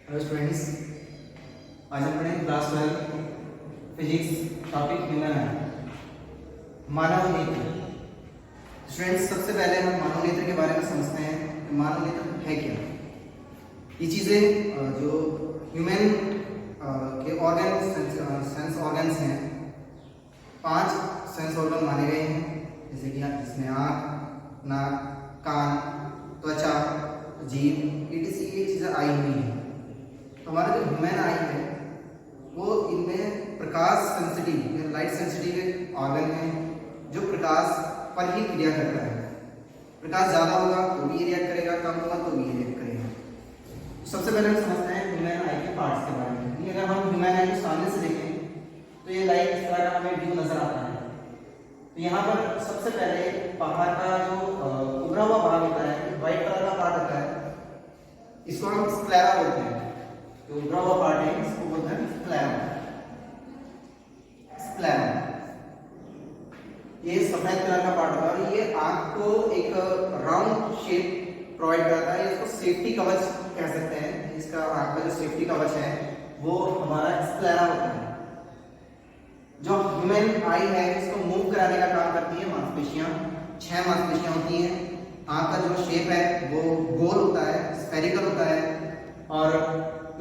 Hello students, आज हम पढ़ेंगे क्लास 12 फिजिक्स टॉपिक ह्यूमन है मानव नेत्र। स्टूडेंट्स, सबसे पहले हम मानव नेत्र के बारे में समझते हैं कि मानव नेत्र है क्या। ये चीज़ें जो ह्यूमन के ऑर्गन सेंस ऑर्गन्स हैं, 5 सेंस ऑर्गन माने गए हैं, जैसे कि इसमें आँख, नाक, कान, त्वचा, जीभ, etc ये चीज़ें आई हुई हैं। तो हमारा जो ह्यूमन आई है वो इनमें प्रकाश सेंसिटिव या लाइट सेंसिटिव ऑर्गन है जो प्रकाश पर ही क्रिया करता है। प्रकाश ज़्यादा होगा तो भी रिएक्ट करेगा, कम होगा तो भी रिएक्ट करेगा। सबसे पहले हम समझते हैं ह्यूमन आई के पार्ट्स के बारे में। अगर हम ह्यूमन आई को सामने से देखें तो ये लाइट इस तरह का हमें व्यू नजर आता है। तो यहाँ पर सबसे पहले बाहर का जो उभरा हुआ भाग होता है, व्हाइट कलर का पार्ट होता है, इसको हम स्क्लेरा बोलते हैं। जो उभरा हुआ पार्ट है इसको बोलते हैं स्क्लेरा। स्क्लेरा ये सफेद कलर का पार्ट होता है और ये आंख को एक राउंड शेप प्रोवाइड करता है। इसको सेफ्टी कवच कह सकते हैं। इसका आंख का जो सेफ्टी कवच है वो हमारा स्क्लेरा होता है। जो ह्यूमन आई है इसको मूव कराने का काम करती है मांसपेशियां। 6 मांसपेशियां होती हैं। आंख का जो शेप है वो गोल होता है, स्फेरिकल होता है और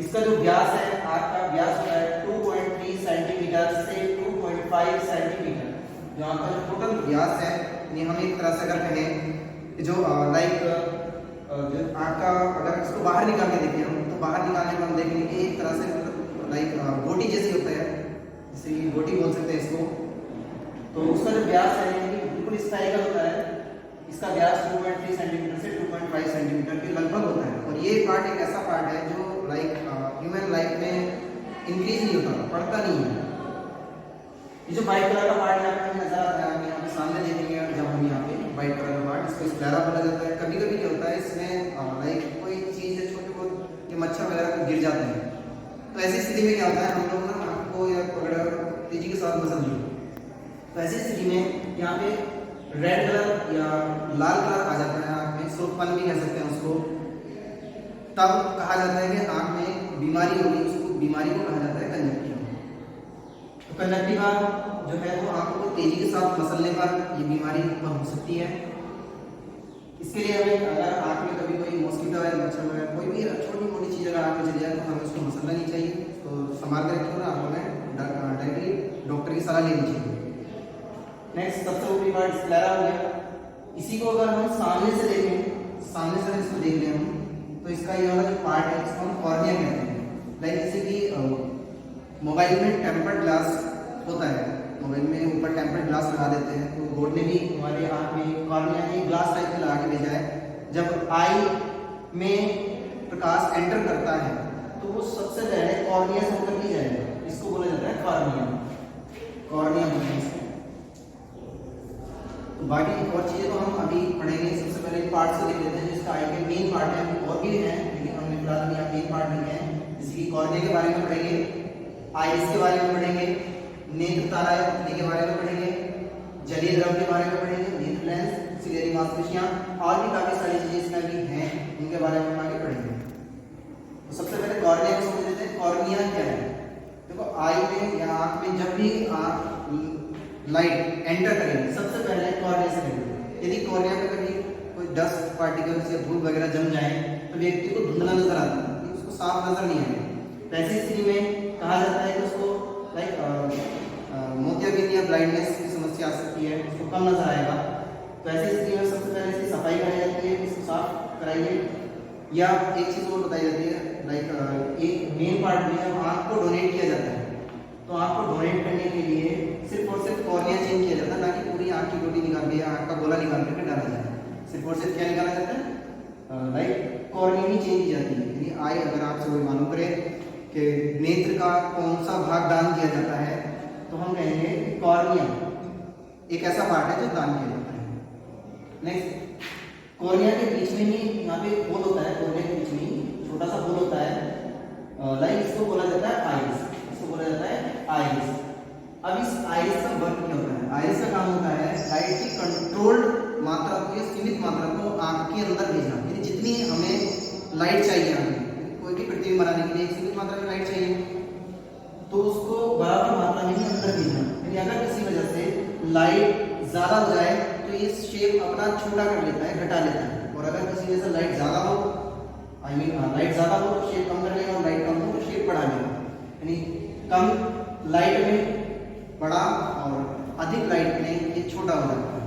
इसका जो व्यास है, आंख का व्यास होता है 2.3 सेंटीमीटर से 2.5 सेंटीमीटर। जो आंख का जो टोटल व्यास है, यानी हम एक तरह से अगर कहें जो लाइक जो आंख का अगर इसको बाहर निकाल के देखें हम, तो बाहर निकालने में हम देखेंगे कि एक तरह से लाइक गोटी जैसी होता है, जैसे गोटी बोल सकते हैं इसको। तो उसका जो व्यास है यानी बिल्कुल स्फेरिकल होता है। इसका व्यास 2.3 सेंटीमीटर से 2.5 सेंटीमीटर के लगभग होता है। और ये पार्ट एक ऐसा पार्ट है जो लाइक ह्यूमन लाइफ में इंक्रीज नहीं होता, बढ़ता नहीं है। ये जो व्हाइट कलर का पार्ट यहाँ पे नजर आता है, हम यहाँ पे सामने देखेंगे जब हम यहाँ पे व्हाइट कलर का पार्ट, इसको स्क्लेरा बोला जाता है। कभी कभी क्या होता है इसमें लाइक कोई चीज़ है छोटे बहुत ये मच्छर वगैरह गिर जाते हैं, तो ऐसी स्थिति में क्या होता है हम लोग ना आँख को या पकड़ तेजी के साथ मसल ली, तो ऐसी स्थिति में यहाँ पे रेड कलर या लाल कलर आ जाता है आँख में, सुर्खपन भी कह सकते हैं उसको। तब कहा जाता है कि आँख में बीमारी होगी, उसको बीमारी को कहा जाता है कंजक्टिवा। तो कंजक्टिवा जो है वो आँखों को तेजी के साथ मसलने पर ये बीमारी उत्पन्न हो सकती है। इसके लिए हमें अगर आँख में कभी कोई मॉस्किटो है, मच्छर है, कोई भी छोटी मोटी चीज़ अगर आँख में चली जाए तो हमें उसको मसलना नहीं चाहिए। तो संभाल कर रखिए और आँखों में डायरेक्टली डॉक्टर की सलाह लेनी चाहिए। नेक्स्ट सबसे ऊपरी पार्ट स्क्लेरा हो गया। इसी को अगर हम सामने से देखें, सामने से इसको देख लें हम, तो इसका ये वाला जो पार्ट है इसको हम कॉर्निया कहते हैं। लाइक जैसे कि मोबाइल में टेम्पर्ड ग्लास होता है, मोबाइल में ऊपर टेम्पर्ड ग्लास लगा देते हैं, तो बोर्ड ने भी हमारे आँख में कॉर्निया में ग्लास टाइप का लगा के भेजा है। जब आई में प्रकाश एंटर करता है तो वो सबसे पहले कॉर्निया से होकर ही जाएगा, इसको बोला जाता है कॉर्निया। कॉर्निया बोलते हैं इसको। तो बाकी और चीज़ें तो हम अभी पढ़ेंगे। सबसे पहले पार्ट्स को देख लेते हैं। जिसका आई के मेन पार्ट है, और भी हैं लेकिन हमने फिलहाल यहाँ मेन पार्ट लिखे हैं। जैसे कि कॉर्निया के बारे में पढ़ेंगे, आइरिस के बारे में पढ़ेंगे, नेत्र तारा या पुतली के बारे में पढ़ेंगे, जलीय द्रव के बारे में पढ़ेंगे, नेत्र लेंस, सिलेरी मांसपेशियां और भी काफ़ी सारी चीज़ें इसमें भी हैं, उनके बारे में हम आगे पढ़ेंगे। तो सबसे पहले कॉर्निया को समझ लेते हैं। कॉर्निया क्या है? देखो, आई में या आँख में जब भी आँख लाइट एंटर करेगी सबसे पहले कॉर्निया से करेगी। यदि कॉर्निया पे कभी कोई डस्ट पार्टिकल्स या धूल वगैरह जम जाए तो व्यक्ति को धुंधला नजर आता है, उसको साफ नजर नहीं आएगा। ऐसी स्थिति में कहा जाता है कि उसको लाइक मोतियाबिंद या ब्लाइंडनेस की समस्या आ सकती है, उसको कम नजर आएगा। तो ऐसी स्थिति में सबसे पहले इसकी सफाई कराई जाती है, इसको साफ कराइए। या एक चीज़ और बताई जाती है, लाइक एक मेन पार्ट में आँख को डोनेट किया जाता है, तो आँख को डोनेट करने के लिए सिर्फ और सिर्फ कॉर्निया चेंज किया जाता है, ना कि पूरी आँख की गोटी निकाल के आँख का गोला निकाल करके डाला जाता है। सिर्फ और सिर्फ क्या निकाला जाता है, लाइक कॉर्निया ही चेंज की जाती है। यानी आई अगर आपसे कोई मालूम करे कि नेत्र का कौन सा भाग दान किया जाता है तो हम कहेंगे कॉर्निया एक ऐसा पार्ट है जो दान किया जाता है। नेक्स्ट, कॉर्निया के बीच में ही यहाँ पे होल होता है, कॉर्निया के बीच में ही छोटा सा होल होता है, लाइक इसको बोला जाता है आइरिस, इसको बोला जाता है आइरिस। अब इस आइरिस का वर्क क्या होता है? आइरिस का काम होता है लाइट की कंट्रोल्ड मात्रा को या सीमित मात्रा को आंख के अंदर भेजना। यानी जितनी हमें लाइट चाहिए, कोई भी प्रतिबिंब बनाने के लिए मात्रा में लाइट चाहिए तो उसको बराबर मात्रा में ही अंदर भेजना। यानी अगर किसी वजह से लाइट ज्यादा हो जाए तो ये शेप अपना छोटा कर लेता है, घटा लेता है। और अगर किसी वजह से लाइट ज्यादा हो, लाइट ज्यादा हो तो शेप कम कर लेगा, और लाइट कम हो तो शेप बढ़ा लेगा। यानी कम लाइट में बड़ा और अधिक लाइट में ये छोटा हो जाता है।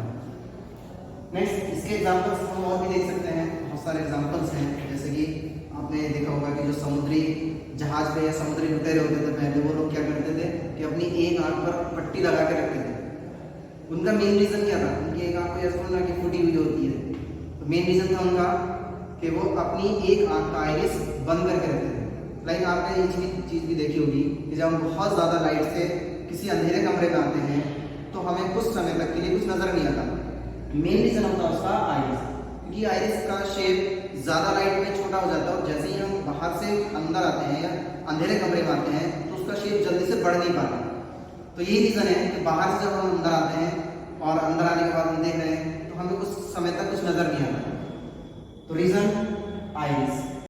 नेक्स्ट इसके एग्जांपल्स हम और भी देख सकते हैं, बहुत सारे एग्जांपल्स हैं। जैसे कि आपने देखा होगा कि जो समुद्री जहाज पे या समुद्री लुटेरे होते थे पहले, वो लोग क्या करते थे कि अपनी एक आंख पर पट्टी लगा के रखते थे। उनका मेन रीजन क्या था? उनकी एक आंख को ऐसा ना कि फूटी हुई होती है, तो मेन रीजन था उनका कि वो अपनी एक आंख का आइरिस बंद करके रखते थे। लाइक आपने ये चीज भी देखी होगी कि जब हम बहुत ज़्यादा लाइट से किसी अंधेरे कमरे में आते हैं तो हमें कुछ समय तक के लिए कुछ नज़र नहीं आता। मेन रीजन होता है उसका आइरिस, क्योंकि आइरिस का शेप ज़्यादा लाइट में छोटा हो जाता है, और जैसे ही हम बाहर से अंदर आते हैं या अंधेरे कमरे में आते हैं तो उसका शेप जल्दी से बढ़ नहीं पाता। तो यही रीज़न है कि बाहर से जब हम अंदर आते हैं और अंदर आने के बाद हम देख रहे हैं तो हमें कुछ समय तक कुछ नज़र नहीं आता। तो रीज़न आइरिस।